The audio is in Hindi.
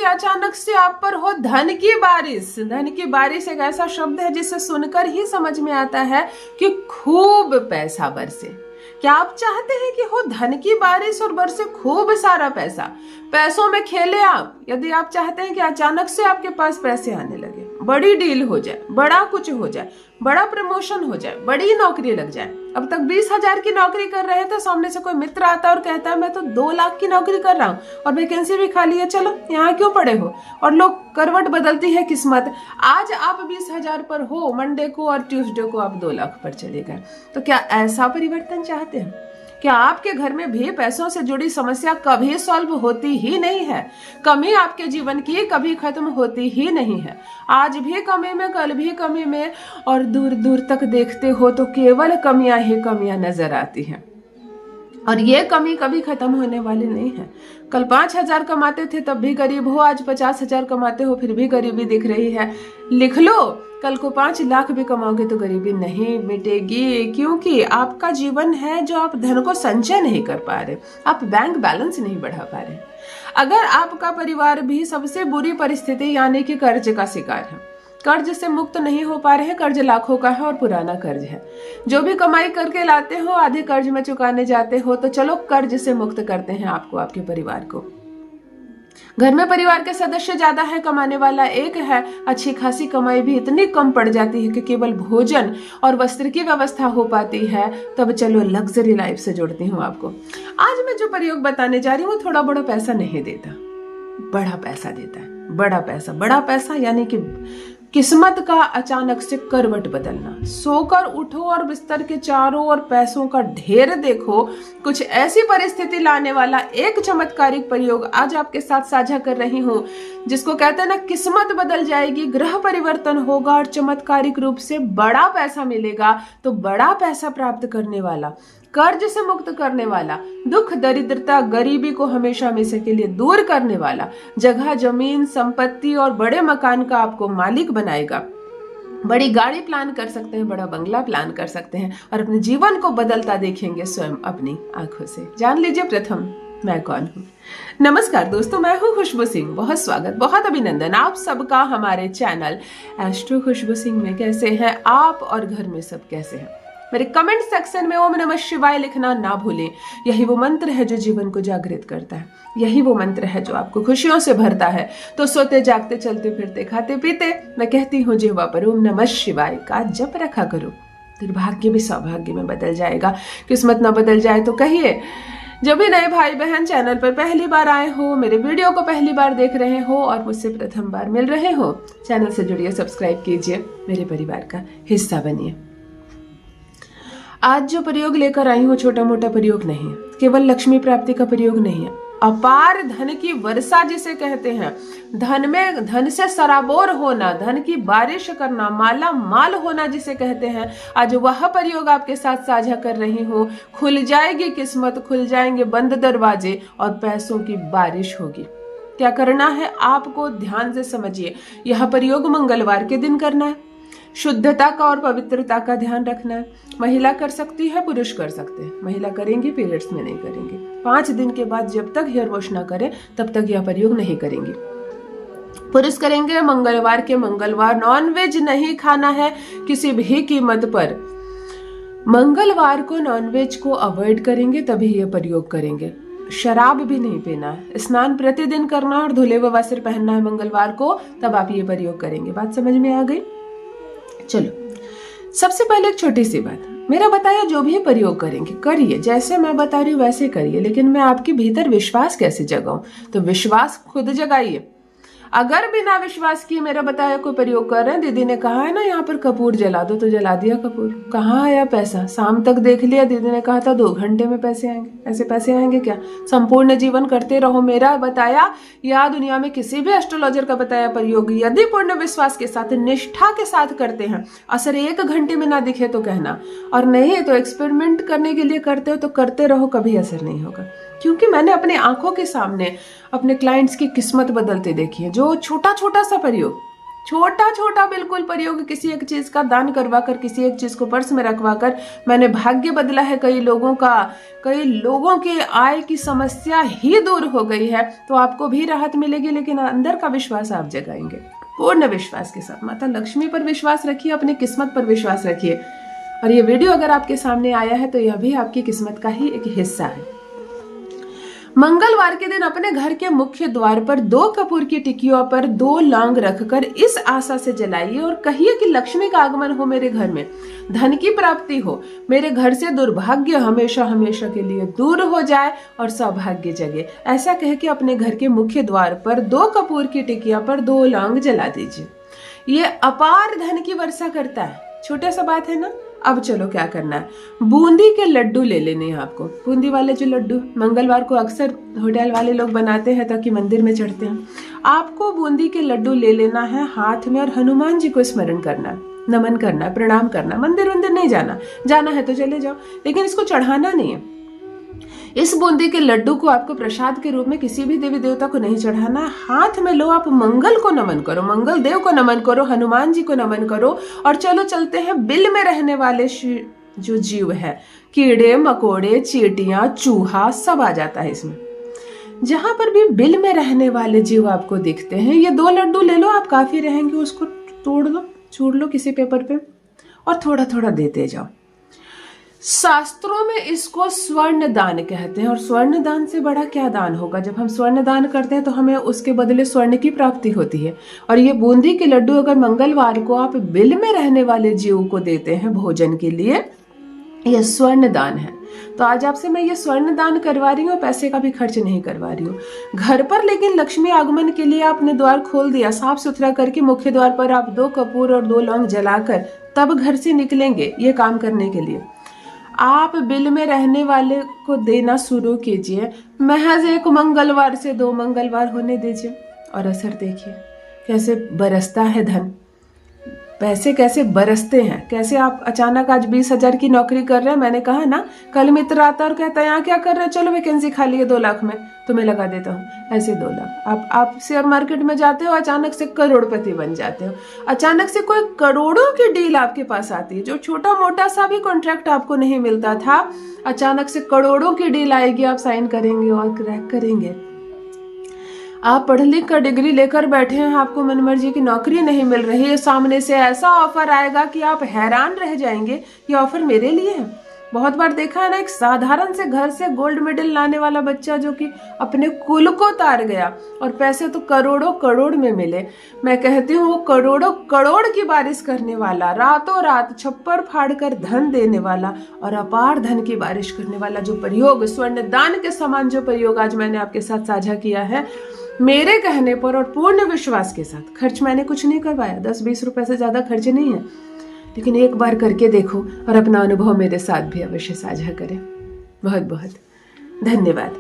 अचानक से आप पर हो धन की बारिश। धन की बारिश एक ऐसा शब्द है जिसे सुनकर ही समझ में आता है कि खूब पैसा बरसे। क्या आप चाहते हैं कि हो धन की बारिश और बरसे खूब सारा पैसा? पैसों में खेले आप। यदि आप चाहते हैं कि अचानक से आपके पास पैसे आने लगे, बड़ी डील हो जाए, बड़ा कुछ हो जाए, बड़ा प्रमोशन हो जाए, बड़ी नौकरी लग जाए। अब तक 20,000 की नौकरी कर रहे थे, सामने से कोई मित्र आता और कहता है मैं तो 2 लाख की नौकरी कर रहा हूँ और वैकेंसी भी खाली है, चलो यहाँ क्यों पड़े हो। और लोग करवट बदलती है किस्मत। आज आप 20,000 पर हो, मंडे को और ट्यूसडे को आप 2 लाख पर चले गए। तो क्या ऐसा परिवर्तन चाहते हैं? क्या आपके घर में भी पैसों से जुड़ी समस्या कभी सॉल्व होती ही नहीं है? कमी आपके जीवन की कभी खत्म होती ही नहीं है। आज भी कमी में, कल भी कमी में, और दूर दूर तक देखते हो तो केवल कमियां ही कमियां नजर आती हैं। और ये कमी कभी खत्म होने वाली नहीं है। कल 5,000 कमाते थे तब भी गरीब हो, आज 50,000 कमाते हो फिर भी गरीबी दिख रही है। लिख लो, कल को 5 लाख भी कमाओगे तो गरीबी नहीं मिटेगी, क्योंकि आपका जीवन है जो आप धन को संचय नहीं कर पा रहे, आप बैंक बैलेंस नहीं बढ़ा पा रहे। अगर आपका परिवार भी सबसे बुरी परिस्थिति यानी कि कर्ज का शिकार है, कर्ज से मुक्त नहीं हो पा रहे हैं, कर्ज लाखों का है और पुराना कर्ज है, जो भी कमाई करके लाते हो आधे कर्ज में चुकाने जाते हो, तो चलो कर्ज से मुक्त करते हैं आपको, आपके परिवार को। घर में परिवार के सदस्य ज्यादा है, कमाने वाला एक है, अच्छी खासी कमाई भी इतनी कम पड़ जाती है कि केवल भोजन और वस्त्र की व्यवस्था हो पाती है, तब चलो लग्जरी लाइफ से जोड़ती हूँ आपको। आज मैं जो प्रयोग बताने जा रही हूँ वो थोड़ा बड़ा पैसा नहीं देता, बड़ा पैसा देता है। बड़ा पैसा यानी कि किस्मत का अचानक से करवट बदलना। सोकर उठो और बिस्तर के चारों ओर पैसों का ढेर देखो। कुछ ऐसी परिस्थिति लाने वाला एक चमत्कारिक प्रयोग आज आपके साथ साझा कर रही हूँ, जिसको कहते हैं ना, किस्मत बदल जाएगी, ग्रह परिवर्तन होगा और चमत्कारिक रूप से बड़ा पैसा मिलेगा। तो बड़ा पैसा प्राप्त करने वाला, कर्ज से मुक्त करने वाला, दुख दरिद्रता गरीबी को हमेशा हमेशा के लिए दूर करने वाला, जगह जमीन संपत्ति और बड़े मकान का आपको मालिक बनाएगा। बड़ी गाड़ी प्लान कर सकते हैं, बड़ा बंगला प्लान कर सकते हैं और अपने जीवन को बदलता देखेंगे स्वयं अपनी आंखों से। जान लीजिए प्रथम मैं कौन हूँ। नमस्कार दोस्तों, मैं हूँ खुशबू सिंह। बहुत स्वागत, बहुत अभिनंदन आप सबका हमारे चैनल एस्ट्रो खुशबू सिंह में। कैसे हैं आप और घर में सब कैसे हैं? मेरे कमेंट सेक्शन में ओम नमः शिवाय लिखना ना भूलें। यही वो मंत्र है जो जीवन को जागृत करता है, यही वो मंत्र है जो आपको खुशियों से भरता है। तो सोते जागते चलते फिरते खाते पीते मैं कहती हूँ जिह्वा पर ओम नमः शिवाय का जप रखा करो। दुर्भाग्य भी सौभाग्य में बदल जाएगा। किस्मत ना बदल जाए तो कहिए। जब भी नए भाई बहन चैनल पर पहली बार आए हो, मेरे वीडियो को पहली बार देख रहे हो और मुझसे प्रथम बार मिल रहे हो, चैनल से जुड़िए, सब्सक्राइब कीजिए, मेरे परिवार का हिस्सा बनिए। आज जो प्रयोग लेकर आई हूँ छोटा मोटा प्रयोग नहीं है, केवल लक्ष्मी प्राप्ति का प्रयोग नहीं है, अपार धन की वर्षा जिसे कहते हैं, धन से सराबोर होना, धन की बारिश करना, माला माल होना जिसे कहते हैं, आज वह प्रयोग आपके साथ साझा कर रही हूँ। खुल जाएगी किस्मत, खुल जाएंगे बंद दरवाजे और पैसों की बारिश होगी। क्या करना है आपको ध्यान से समझिए। यह प्रयोग मंगलवार के दिन करना है। शुद्धता का और पवित्रता का ध्यान रखना है। महिला कर सकती है, पुरुष कर सकते हैं। महिला करेंगी, पीरियड्स में नहीं करेंगे। 5 दिन के बाद जब तक हेयर वॉश ना करें तब तक यह प्रयोग नहीं करेंगे। पुरुष करेंगे मंगलवार के मंगलवार। नॉनवेज नहीं खाना है किसी भी कीमत पर। मंगलवार को नॉनवेज को अवॉइड करेंगे, तभी यह प्रयोग करेंगे। शराब भी नहीं पीना है। स्नान प्रतिदिन करना और धुले हुए वस्त्र पहनना है मंगलवार को, तब आप ये प्रयोग करेंगे। बात समझ में आ गई? चलो, सबसे पहले एक छोटी सी बात, मेरा बताया जो भी प्रयोग करेंगे करिए, जैसे मैं बता रही हूँ वैसे करिए, लेकिन मैं आपके भीतर विश्वास कैसे जगाऊं? तो विश्वास खुद जगाइए। अगर बिना विश्वास किए मेरा बताया कोई प्रयोग कर रहे हैं, दीदी ने कहा है ना यहाँ पर कपूर जला दो, तो जला दिया कपूर। कहाँ आया पैसा? शाम तक देख लिया, दीदी ने कहा था 2 घंटे में पैसे आएंगे। ऐसे पैसे आएंगे क्या? संपूर्ण जीवन करते रहो मेरा बताया या दुनिया में किसी भी एस्ट्रोलॉजर का बताया प्रयोग यदि पूर्ण विश्वास के साथ, निष्ठा के साथ करते हैं, असर 1 घंटे में ना दिखे तो कहना, और नहीं तो एक्सपेरिमेंट करने के लिए करते हो तो करते रहो, कभी असर नहीं होगा। क्योंकि मैंने अपने आंखों के सामने अपने क्लाइंट्स की किस्मत बदलते देखी है। जो छोटा छोटा सा प्रयोग छोटा छोटा बिल्कुल प्रयोग, किसी एक चीज का दान करवा कर, किसी एक चीज को पर्स में रखवा कर मैंने भाग्य बदला है कई लोगों का। कई लोगों के आय की समस्या ही दूर हो गई है। तो आपको भी राहत मिलेगी, लेकिन अंदर का विश्वास आप जगाएंगे पूर्ण विश्वास के साथ। माता लक्ष्मी पर विश्वास रखिए, अपनी किस्मत पर विश्वास रखिए। और ये वीडियो अगर आपके सामने आया है तो यह भी आपकी किस्मत का ही एक हिस्सा है। मंगलवार के दिन अपने घर के मुख्य द्वार पर 2 कपूर की टिकियों पर 2 लौंग रखकर इस आशा से जलाइए और कहिए कि लक्ष्मी का आगमन हो मेरे घर में, धन की प्राप्ति हो, मेरे घर से दुर्भाग्य हमेशा हमेशा के लिए दूर हो जाए और सौभाग्य जगे। ऐसा कह के अपने घर के मुख्य द्वार पर 2 कपूर की टिकिया पर 2 लौंग जला दीजिए। ये अपार धन की वर्षा करता है। छोटा सा बात है ना। अब चलो क्या करना है, बूंदी के लड्डू ले लेने हैं आपको। बूंदी वाले जो लड्डू मंगलवार को अक्सर होटल वाले लोग बनाते हैं ताकि मंदिर में चढ़ते हैं। आपको बूंदी के लड्डू ले लेना है हाथ में और हनुमान जी को स्मरण करना है, नमन करना है, प्रणाम करना है। मंदिर नहीं जाना, जाना है तो चले जाओ, लेकिन इसको चढ़ाना नहीं है। इस बूंदी के लड्डू को आपको प्रसाद के रूप में किसी भी देवी देवता को नहीं चढ़ाना। हाथ में लो, आप मंगल को नमन करो, मंगल देव को नमन करो, हनुमान जी को नमन करो। और चलो चलते हैं बिल में रहने वाले जो जीव है, कीड़े मकोड़े, चींटियां, चूहा, सब आ जाता है इसमें। जहां पर भी बिल में रहने वाले जीव आपको दिखते हैं, ये 2 लड्डू ले लो, आप काफी रहेंगे। उसको तोड़ लो, चूर लो किसी पेपर पे और थोड़ा थोड़ा देते जाओ। शास्त्रों में इसको स्वर्ण दान कहते हैं। और स्वर्ण दान से बड़ा क्या दान होगा। जब हम स्वर्ण दान करते हैं तो हमें उसके बदले स्वर्ण की प्राप्ति होती है। और ये बूंदी के लड्डू अगर मंगलवार को आप बिल में रहने वाले जीव को देते हैं भोजन के लिए, यह स्वर्ण दान है। तो आज आपसे मैं ये स्वर्ण दान करवा रही हूँ, पैसे का भी खर्च नहीं करवा रही हूँ। घर पर लेकिन लक्ष्मी आगमन के लिए आपने द्वार खोल दिया, साफ सुथरा करके मुख्य द्वार पर आप 2 कपूर और 2 लौंग जलाकर तब घर से निकलेंगे ये काम करने के लिए। आप बिल में रहने वाले को देना शुरू कीजिए। महज 1 मंगलवार से 2 मंगलवार होने दीजिए और असर देखिए कैसे बरसता है धन, पैसे कैसे बरसते हैं। कैसे आप अचानक आज 20,000 की नौकरी कर रहे हैं, मैंने कहा ना, कल मित्र आता और कहता है यहाँ क्या कर रहे हैं, चलो वैकेंसी खाली है 2 लाख में तुम्हें लगा देता हूँ। ऐसे 2 लाख आप शेयर मार्केट में जाते हो, अचानक से करोड़पति बन जाते हो। अचानक से कोई करोड़ों की डील आपके पास आती है। जो छोटा मोटा सा भी कॉन्ट्रैक्ट आपको नहीं मिलता था, अचानक से करोड़ों की डील आएगी, आप साइन करेंगे और क्रैक करेंगे। आप पढ़ लिख कर डिग्री लेकर बैठे हैं, आपको मनमर्जी की नौकरी नहीं मिल रही है, सामने से ऐसा ऑफर आएगा कि आप हैरान रह जाएंगे, ये ऑफर मेरे लिए है। बहुत बार देखा है ना, एक साधारण से घर से गोल्ड मेडल लाने वाला बच्चा जो कि अपने कुल को तार गया और पैसे तो करोड़ों करोड़ में मिले। मैं कहती हूँ वो करोड़ों करोड़ की बारिश करने वाला, रातों रात छप्पर फाड़ कर धन देने वाला और अपार धन की बारिश करने वाला जो प्रयोग, स्वर्ण दान के समान जो प्रयोग आज मैंने आपके साथ साझा किया है, मेरे कहने पर और पूर्ण विश्वास के साथ। खर्च मैंने कुछ नहीं करवाया, 10-20 रुपए से ज्यादा खर्च नहीं है, लेकिन एक बार करके देखो और अपना अनुभव मेरे साथ भी अवश्य साझा करें। बहुत बहुत धन्यवाद।